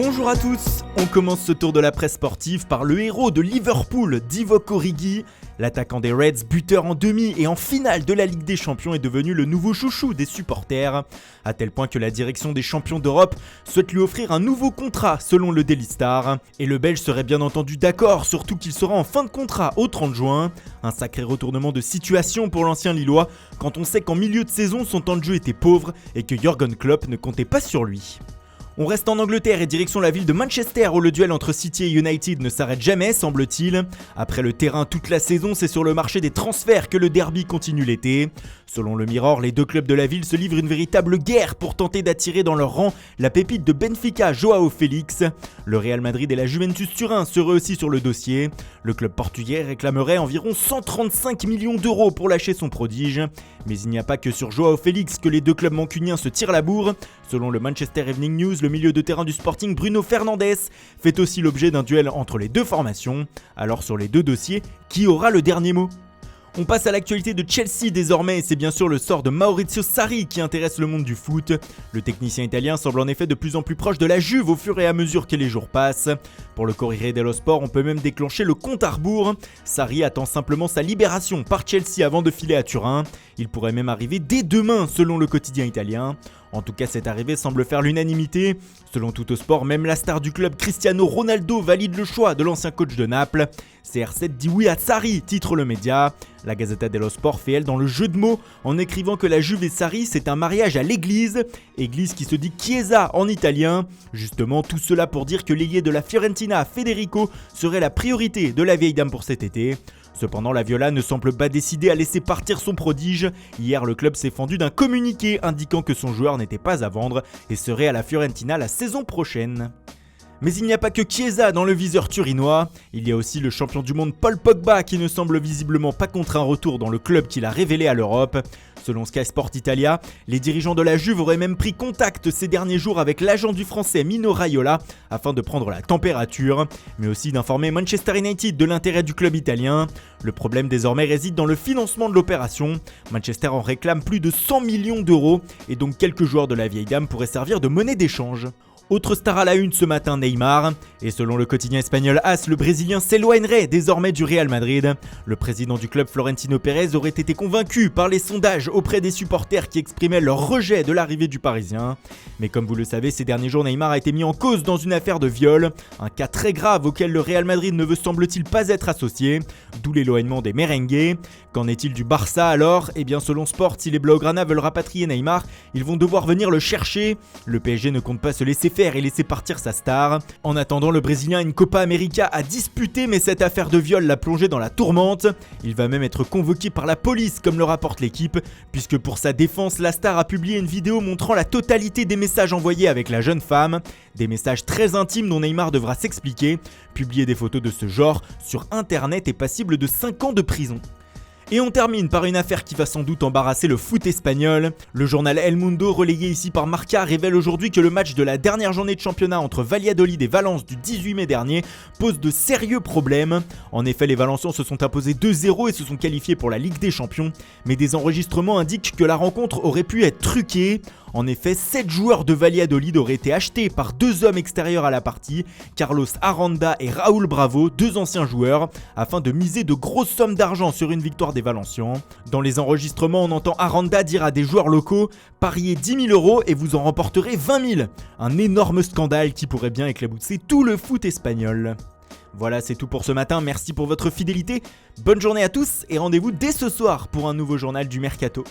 Bonjour à tous, on commence ce tour de la presse sportive par le héros de Liverpool, Divock Origi. L'attaquant des Reds, buteur en demi et en finale de la Ligue des Champions, est devenu le nouveau chouchou des supporters, à tel point que la direction des champions d'Europe souhaite lui offrir un nouveau contrat selon le Daily Star. Et le Belge serait bien entendu d'accord, surtout qu'il sera en fin de contrat au 30 juin. Un sacré retournement de situation pour l'ancien Lillois, quand on sait qu'en milieu de saison son temps de jeu était pauvre et que Jürgen Klopp ne comptait pas sur lui. On reste en Angleterre et direction la ville de Manchester où le duel entre City et United ne s'arrête jamais, semble-t-il. Après le terrain toute la saison, c'est sur le marché des transferts que le derby continue l'été. Selon le Mirror, les deux clubs de la ville se livrent une véritable guerre pour tenter d'attirer dans leur rang la pépite de Benfica, Joao Félix. Le Real Madrid et la Juventus Turin seraient aussi sur le dossier. Le club portugais réclamerait environ 135 millions d'euros pour lâcher son prodige. Mais il n'y a pas que sur Joao Félix que les deux clubs mancuniens se tirent la bourre. Selon le Manchester Evening News, le milieu de terrain du Sporting Bruno Fernandes fait aussi l'objet d'un duel entre les deux formations. Alors sur les deux dossiers, qui aura le dernier mot ? On passe à l'actualité de Chelsea désormais et c'est bien sûr le sort de Maurizio Sarri qui intéresse le monde du foot. Le technicien italien semble en effet de plus en plus proche de la Juve au fur et à mesure que les jours passent. Pour le Corriere dello Sport, on peut même déclencher le compte à rebours. Sarri attend simplement sa libération par Chelsea avant de filer à Turin. Il pourrait même arriver dès demain selon le quotidien italien. En tout cas, cette arrivée semble faire l'unanimité. Selon Tuttosport, même la star du club Cristiano Ronaldo valide le choix de l'ancien coach de Naples. CR7 dit oui à Sarri, titre le média. La Gazzetta dello Sport fait elle dans le jeu de mots en écrivant que la Juve et Sarri c'est un mariage à l'église. Église qui se dit Chiesa en italien. Justement, tout cela pour dire que l'ailier de la Fiorentina, Federico, serait la priorité de la vieille dame pour cet été. Cependant, la Viola ne semble pas décidée à laisser partir son prodige. Hier, le club s'est fendu d'un communiqué indiquant que son joueur n'était pas à vendre et serait à la Fiorentina la saison prochaine. Mais il n'y a pas que Chiesa dans le viseur turinois, il y a aussi le champion du monde Paul Pogba qui ne semble visiblement pas contre un retour dans le club qu'il a révélé à l'Europe. Selon Sky Sport Italia, les dirigeants de la Juve auraient même pris contact ces derniers jours avec l'agent du français Mino Raiola afin de prendre la température, mais aussi d'informer Manchester United de l'intérêt du club italien. Le problème désormais réside dans le financement de l'opération. Manchester en réclame plus de 100 millions d'euros et donc quelques joueurs de la vieille dame pourraient servir de monnaie d'échange. Autre star à la une ce matin, Neymar. Et selon le quotidien espagnol AS, le Brésilien s'éloignerait désormais du Real Madrid. Le président du club Florentino Pérez aurait été convaincu par les sondages auprès des supporters qui exprimaient leur rejet de l'arrivée du Parisien. Mais comme vous le savez, ces derniers jours, Neymar a été mis en cause dans une affaire de viol. Un cas très grave auquel le Real Madrid ne veut semble-t-il pas être associé. D'où l'éloignement des merengues. Qu'en est-il du Barça alors ? Eh bien selon Sport, si les Blaugrana veulent rapatrier Neymar, ils vont devoir venir le chercher. Le PSG ne compte pas se laisser faire et laisser partir sa star. En attendant, le Brésilien a une Copa América à disputer, mais cette affaire de viol l'a plongé dans la tourmente. Il va même être convoqué par la police, comme le rapporte l'équipe, puisque pour sa défense, la star a publié une vidéo montrant la totalité des messages envoyés avec la jeune femme. Des messages très intimes dont Neymar devra s'expliquer. Publier des photos de ce genre sur internet est passible de 5 ans de prison. Et on termine par une affaire qui va sans doute embarrasser le foot espagnol. Le journal El Mundo, relayé ici par Marca, révèle aujourd'hui que le match de la dernière journée de championnat entre Valladolid et Valence du 18 mai dernier pose de sérieux problèmes. En effet, les Valencians se sont imposés 2-0 et se sont qualifiés pour la Ligue des Champions. Mais des enregistrements indiquent que la rencontre aurait pu être truquée. En effet, 7 joueurs de Valladolid auraient été achetés par 2 hommes extérieurs à la partie, Carlos Aranda et Raúl Bravo, 2 anciens joueurs, afin de miser de grosses sommes d'argent sur une victoire des Valencians. Dans les enregistrements, on entend Aranda dire à des joueurs locaux « Pariez 10 000 € et vous en remporterez 20 000 ». Un énorme scandale qui pourrait bien éclabousser tout le foot espagnol. Voilà, c'est tout pour ce matin, merci pour votre fidélité, bonne journée à tous et rendez-vous dès ce soir pour un nouveau journal du Mercato.